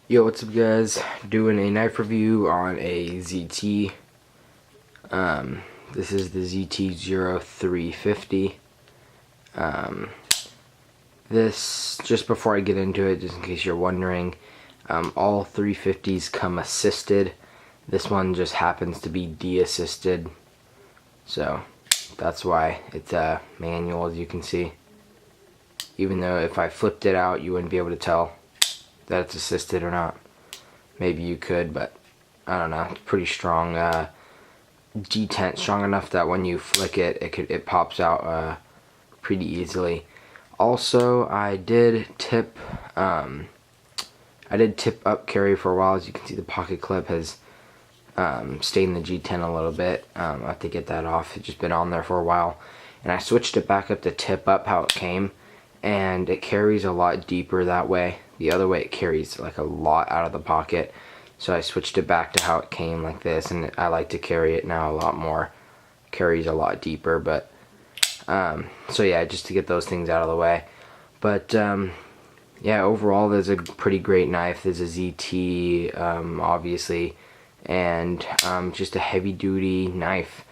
Yo, what's up guys? Doing a knife review on a ZT. This is the ZT-0350. This, just before I get into it, just in case you're wondering, all 350s come assisted. This one just happens to be de-assisted. So, that's why it's manual, as you can see. Even though if I flipped it out, you wouldn't be able to tell that it's assisted or not. Maybe you could, but I don't know. It's pretty strong detent, strong enough that when you flick it, it pops out pretty easily. Also, I did tip up carry for a while. As you can see, the pocket clip has stained the G10 a little bit. I have to get that off. It's just been on there for a while, and I switched it back up to tip up how it came, and it carries a lot deeper that way. The other way it carries like a lot out of the pocket, so I switched it back to how it came, like this, and I like to carry it now a lot more. Carries a lot deeper, but so yeah, just to get those things out of the way. But yeah, overall there's a pretty great knife. There's a ZT obviously, and just a heavy duty knife.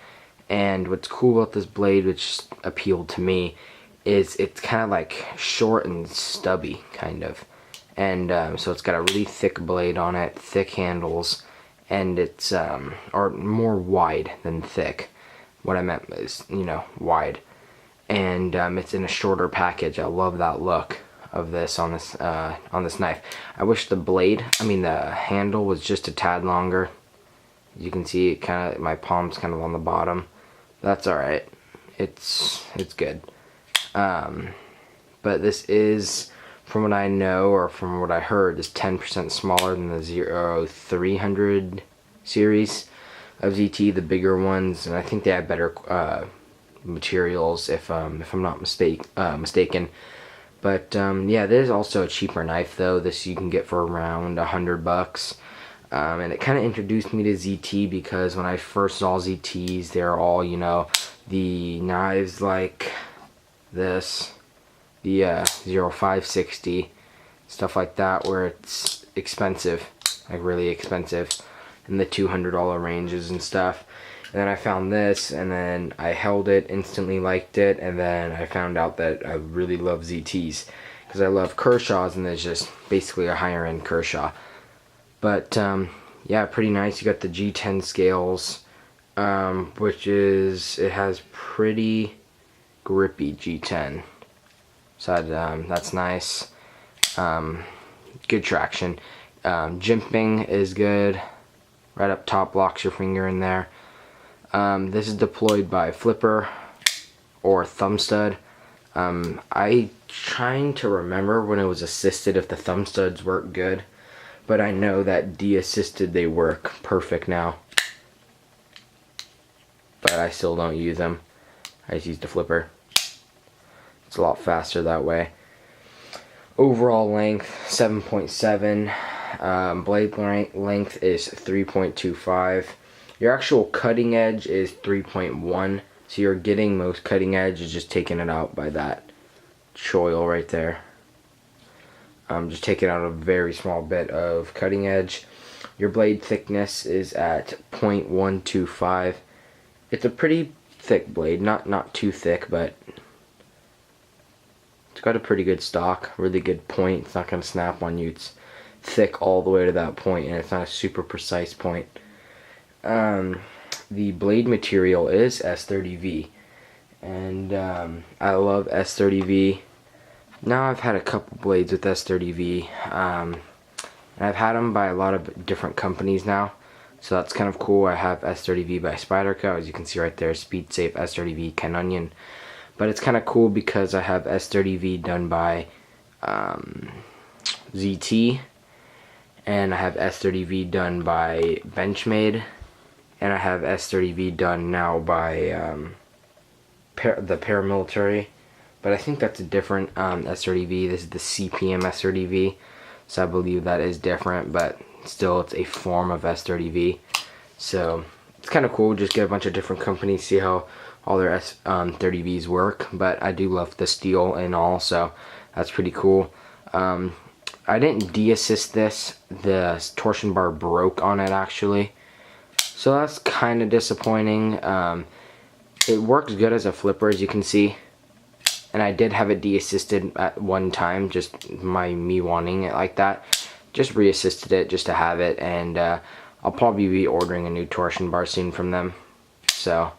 And what's cool about this blade, which appealed to me, is it's kind of like short and stubby, kind of. And so it's got a really thick blade on it, thick handles, and it's or more wide than thick. What I meant is, you know, wide. And it's in a shorter package. I love that look of this on this knife. I wish the handle was just a tad longer. You can see it kind of, my palm's kind of on the bottom. That's all right. It's good. But this is, from what I know, or from what I heard, is 10% smaller than the 0300 series of ZT, the bigger ones, and I think they have better materials, if I'm not mistaken. But yeah, there's also a cheaper knife though. This you can get for around $100. And it kind of introduced me to ZT, because when I first saw ZTs, they're all, you know, the knives like this, the 0560, stuff like that, where it's expensive, like really expensive, in the $200 ranges and stuff. And then I found this, and then I held it, instantly liked it, and then I found out that I really love ZTs, because I love Kershaws, and there's just basically a higher end Kershaw. But yeah, pretty nice. You got the G10 scales, which is, it has pretty grippy G10. So that's nice. Good traction. Jimping is good. Right up top, locks your finger in there. This is deployed by flipper or thumb stud. I trying to remember when it was assisted if the thumb studs work good, but I know that de-assisted they work perfect now. But I still don't use them. I just use the flipper. It's a lot faster that way. Overall length 7.7. Blade length is 3.25. Your actual cutting edge is 3.1. So you're getting most cutting edge, is just taking it out by that choil right there. Just taking out a very small bit of cutting edge. Your blade thickness is at 0.125. It's a pretty thick blade, not too thick, but it's got a pretty good stock, really good point. It's not going to snap on you. It's thick all the way to that point, and it's not a super precise point. The blade material is S30V, and I love S30V. Now I've had a couple blades with S30V, and I've had them by a lot of different companies now, so that's kind of cool. I have S30V by Spyderco, as you can see right there, Speed Safe S30V Ken Onion. But it's kind of cool because I have S30V done by ZT, and I have S30V done by Benchmade, and I have S30V done now by the paramilitary. But I think that's a different S30V. This is the CPM S30V, so I believe that is different, but still it's a form of S30V. So it's kind of cool. Just get a bunch of different companies, see how all their S30Vs work. But I do love the steel and all, so that's pretty cool. I didn't de-assist this. The torsion bar broke on it actually. So that's kind of disappointing. It works good as a flipper, as you can see. And I did have it de-assisted at one time, just me wanting it like that. Just re-assisted it just to have it, and I'll probably be ordering a new torsion bar soon from them. So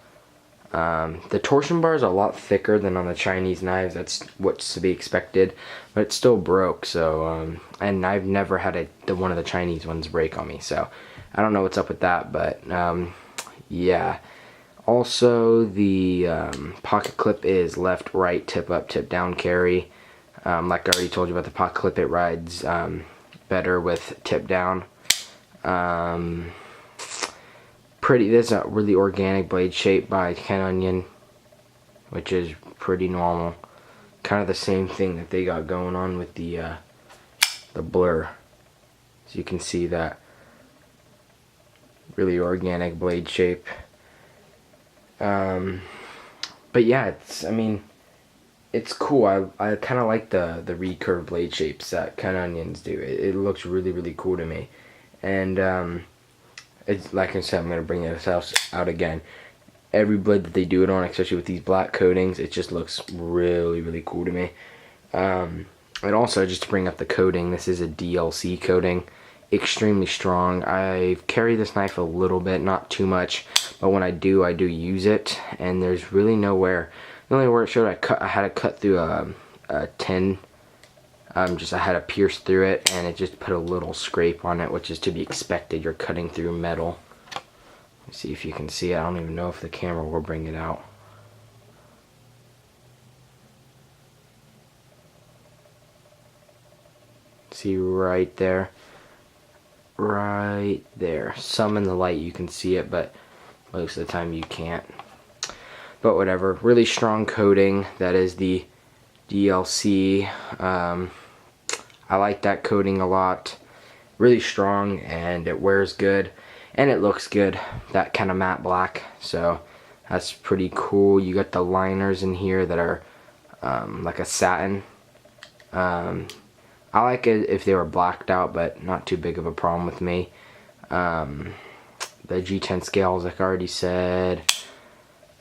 the torsion bar is a lot thicker than on the Chinese knives. That's what's to be expected, but it still broke. So and I've never had one of the Chinese ones break on me. So I don't know what's up with that, but yeah. Also, the pocket clip is left, right, tip up, tip down carry. Like I already told you about the pocket clip, it rides better with tip down. This is a really organic blade shape by Ken Onion, which is pretty normal. Kind of the same thing that they got going on with the Blur. So you can see that really organic blade shape. But yeah, it's cool. I kind of like the recurve blade shapes that Ken Onions do. It looks really cool to me. And it's like I said, I'm gonna bring this out again. Every blade that they do it on, especially with these black coatings, it just looks really cool to me. And also, just to bring up the coating, this is a DLC coating. Extremely strong. I've carried this knife a little bit, not too much, but when I do use it, and there's really nowhere. The only where it showed I had it cut through a tin. I had to pierce through it, and it just put a little scrape on it, which is to be expected. You're cutting through metal. Let's see if you can see it. I don't even know if the camera will bring it out. See right there. Right there. Some in the light you can see it, but most of the time you can't. But whatever. Really strong coating. That is the DLC. I like that coating a lot. Really strong, and it wears good, and it looks good. That kind of matte black. So that's pretty cool. You got the liners in here that are like a satin. I like it if they were blacked out, but not too big of a problem with me. The G10 scales, like I already said.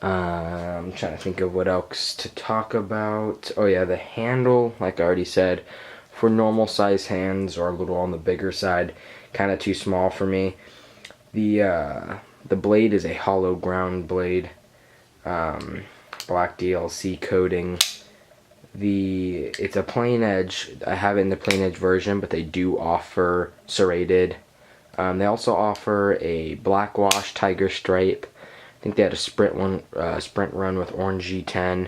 I'm trying to think of what else to talk about. Oh yeah, the handle, like I already said, for normal size hands or a little on the bigger side, kind of too small for me. The blade is a hollow ground blade. Black DLC coating. It's a plain edge. I have it in the plain edge version, but they do offer serrated. They also offer a black wash tiger stripe. I think they had a sprint run with orange G10.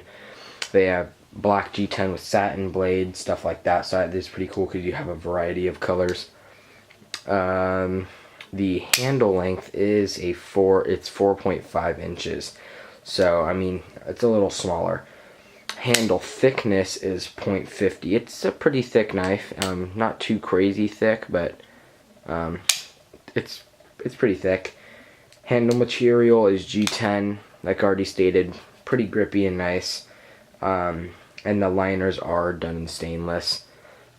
They have black G10 with satin blade, stuff like that. So this is pretty cool because you have a variety of colors. The handle length is it's 4.5 inches. So I mean, it's a little smaller. Handle thickness is 0.50. It's a pretty thick knife. Not too crazy thick, but it's pretty thick. Handle material is G10, like already stated, pretty grippy and nice. And the liners are done in stainless.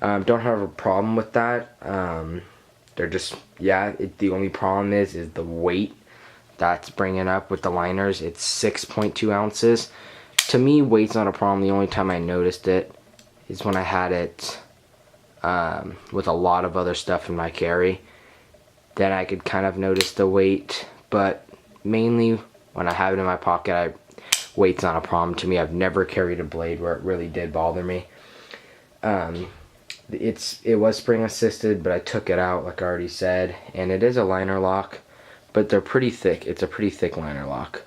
Don't have a problem with that. They're just, yeah, the only problem is the weight that's bringing up with the liners. It's 6.2 ounces. To me, weight's not a problem. The only time I noticed it is when I had it with a lot of other stuff in my carry. Then I could kind of notice the weight, but mainly when I have it in my pocket, weight's not a problem to me. I've never carried a blade where it really did bother me. It was spring assisted, but I took it out like I already said, and it is a liner lock, but they're pretty thick. It's a pretty thick liner lock.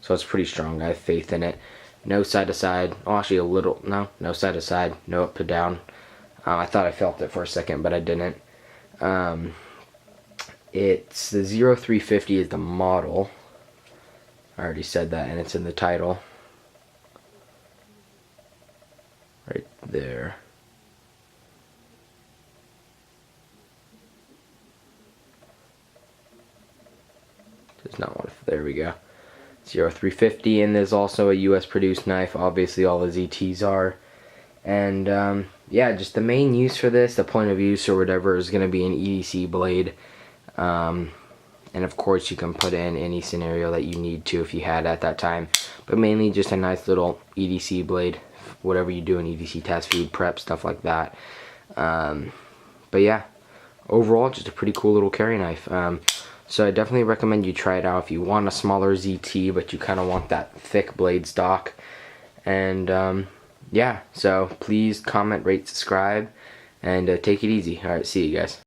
So it's pretty strong. I have faith in it. No side to side. Oh, actually a little. No side to side. No up to down. I thought I felt it for a second, but I didn't. It's the 0350 is the model. I already said that, and it's in the title. Right there. There's not one. There we go. 0350, and there's also a US produced knife. Obviously all the ZTs are. And yeah, just the main use for this, the point of use or whatever, is going to be an EDC blade. And of course you can put in any scenario that you need to if you had at that time. But mainly just a nice little EDC blade, whatever you do in EDC test, food prep, stuff like that. But yeah, overall just a pretty cool little carry knife. So I definitely recommend you try it out if you want a smaller ZT but you kind of want that thick blade stock. And yeah, so please comment, rate, subscribe, and take it easy. Alright, see you guys.